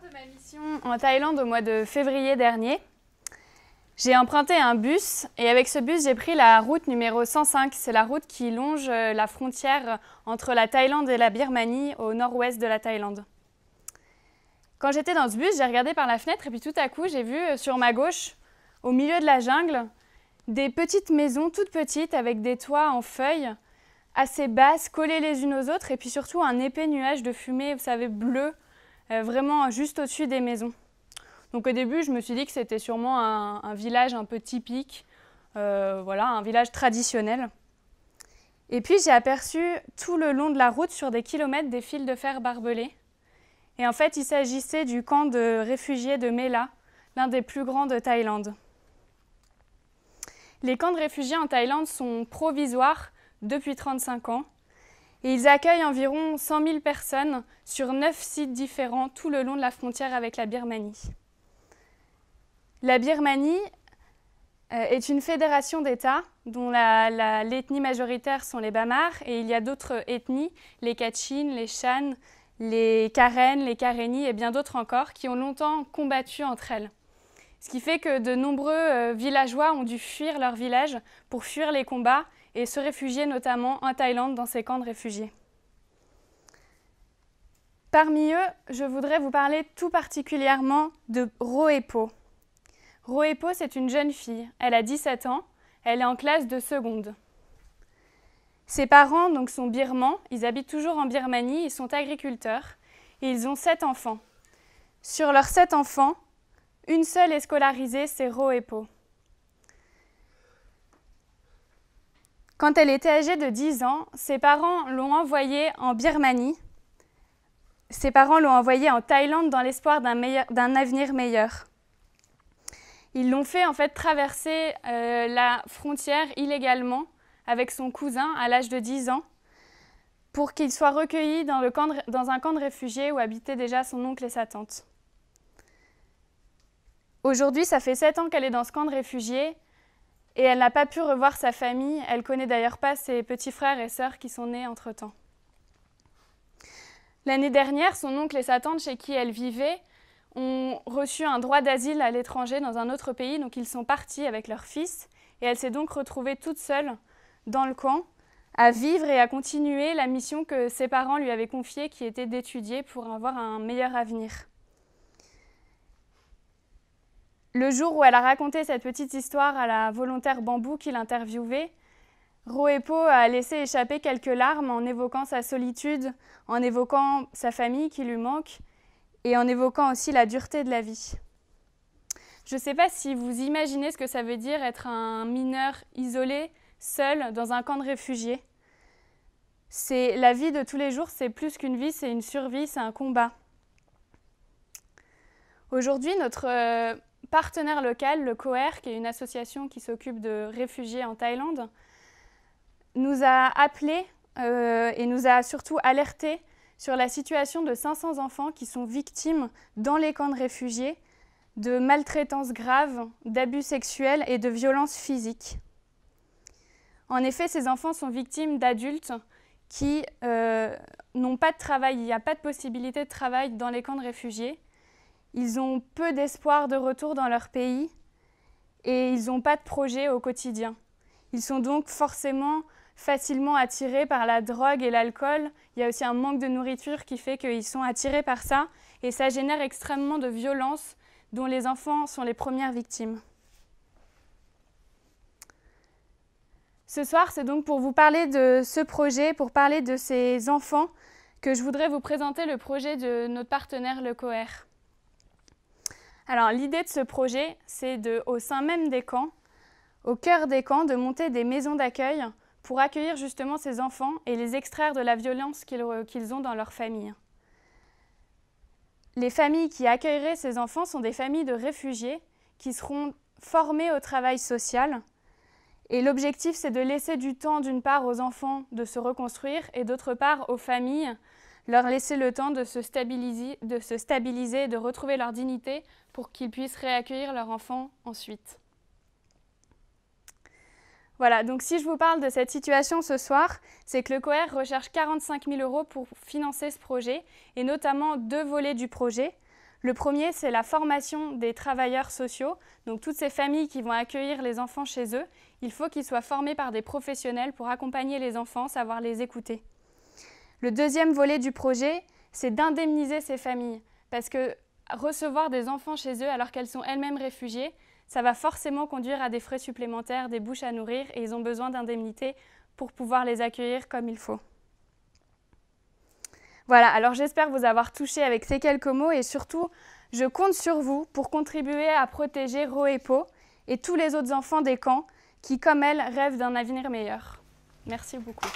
de ma mission en Thaïlande au mois de février dernier. J'ai emprunté un bus et avec ce bus, j'ai pris la route numéro 105. C'est la route qui longe la frontière entre la Thaïlande et la Birmanie au nord-ouest de la Thaïlande. Quand j'étais dans ce bus, j'ai regardé par la fenêtre et puis tout à coup, j'ai vu sur ma gauche, au milieu de la jungle, des petites maisons toutes petites avec des toits en feuilles, assez basses, collées les unes aux autres et puis surtout un épais nuage de fumée, vous savez, bleu, vraiment juste au-dessus des maisons. Donc au début, je me suis dit que c'était sûrement un village un peu typique, voilà, un village traditionnel. Et puis j'ai aperçu tout le long de la route, sur des kilomètres, des fils de fer barbelés. Et en fait, il s'agissait du camp de réfugiés de Mela, l'un des plus grands de Thaïlande. Les camps de réfugiés en Thaïlande sont provisoires depuis 35 ans. Et ils accueillent environ 100 000 personnes sur 9 sites différents tout le long de la frontière avec la Birmanie. La Birmanie est une fédération d'États dont l'ethnie majoritaire sont les Bamars et il y a d'autres ethnies, les Kachin, les Shan, les Karen, les Karenni et bien d'autres encore qui ont longtemps combattu entre elles. Ce qui fait que de nombreux villageois ont dû fuir leur village pour fuir les combats et se réfugier notamment en Thaïlande dans ces camps de réfugiés. Parmi eux, je voudrais vous parler tout particulièrement de Roepo. Roepo, c'est une jeune fille, elle a 17 ans, elle est en classe de seconde. Ses parents donc, sont birmans, ils habitent toujours en Birmanie, ils sont agriculteurs et ils ont 7 enfants. Sur leurs 7 enfants, une seule est scolarisée, c'est Roepo. Quand elle était âgée de 10 ans, ses parents l'ont envoyée en Birmanie. Ses parents l'ont envoyée en Thaïlande dans l'espoir d'un avenir meilleur. Ils l'ont fait en fait traverser la frontière illégalement avec son cousin à l'âge de 10 ans pour qu'il soit recueilli dans un camp de réfugiés où habitaient déjà son oncle et sa tante. Aujourd'hui, ça fait 7 ans qu'elle est dans ce camp de réfugiés et elle n'a pas pu revoir sa famille. Elle ne connaît d'ailleurs pas ses petits frères et sœurs qui sont nés entre-temps. L'année dernière, son oncle et sa tante chez qui elle vivait ont reçu un droit d'asile à l'étranger dans un autre pays, donc ils sont partis avec leur fils et elle s'est donc retrouvée toute seule dans le camp à vivre et à continuer la mission que ses parents lui avaient confiée qui était d'étudier pour avoir un meilleur avenir. Le jour où elle a raconté cette petite histoire à la volontaire bambou qui l'interviewait, Roepo a laissé échapper quelques larmes en évoquant sa solitude, en évoquant sa famille qui lui manque et en évoquant aussi la dureté de la vie. Je ne sais pas si vous imaginez ce que ça veut dire être un mineur isolé, seul, dans un camp de réfugiés. C'est la vie de tous les jours, c'est plus qu'une vie, c'est une survie, c'est un combat. Aujourd'hui, notre partenaire local, le COER, qui est une association qui s'occupe de réfugiés en Thaïlande, nous a appelés et nous a surtout alertés sur la situation de 500 enfants qui sont victimes dans les camps de réfugiés de maltraitances graves, d'abus sexuels et de violences physiques. En effet, ces enfants sont victimes d'adultes qui n'ont pas de travail, il n'y a pas de possibilité de travail dans les camps de réfugiés. Ils ont peu d'espoir de retour dans leur pays et ils n'ont pas de projet au quotidien. Ils sont donc forcément facilement attirés par la drogue et l'alcool. Il y a aussi un manque de nourriture qui fait qu'ils sont attirés par ça et ça génère extrêmement de violences dont les enfants sont les premières victimes. Ce soir, c'est donc pour vous parler de ce projet, pour parler de ces enfants, que je voudrais vous présenter le projet de notre partenaire, le COER. Alors, l'idée de ce projet, c'est au sein même des camps, au cœur des camps, de monter des maisons d'accueil pour accueillir justement ces enfants et les extraire de la violence qu'ils ont dans leur famille. Les familles qui accueilleraient ces enfants sont des familles de réfugiés qui seront formées au travail social. Et l'objectif, c'est de laisser du temps, d'une part, aux enfants de se reconstruire et d'autre part, aux familles, leur laisser le temps de se stabiliser, de retrouver leur dignité pour qu'ils puissent réaccueillir leur enfant ensuite. Voilà, donc si je vous parle de cette situation ce soir, c'est que le COER recherche 45 000 € pour financer ce projet, et notamment 2 volets du projet. Le premier, c'est la formation des travailleurs sociaux. Donc toutes ces familles qui vont accueillir les enfants chez eux, il faut qu'ils soient formés par des professionnels pour accompagner les enfants, savoir les écouter. Le deuxième volet du projet, c'est d'indemniser ces familles. Parce que recevoir des enfants chez eux alors qu'elles sont elles-mêmes réfugiées, ça va forcément conduire à des frais supplémentaires, des bouches à nourrir, et ils ont besoin d'indemnités pour pouvoir les accueillir comme il faut. Voilà, alors j'espère vous avoir touché avec ces quelques mots et surtout, je compte sur vous pour contribuer à protéger Ro et Po et tous les autres enfants des camps qui, comme elle, rêvent d'un avenir meilleur. Merci beaucoup.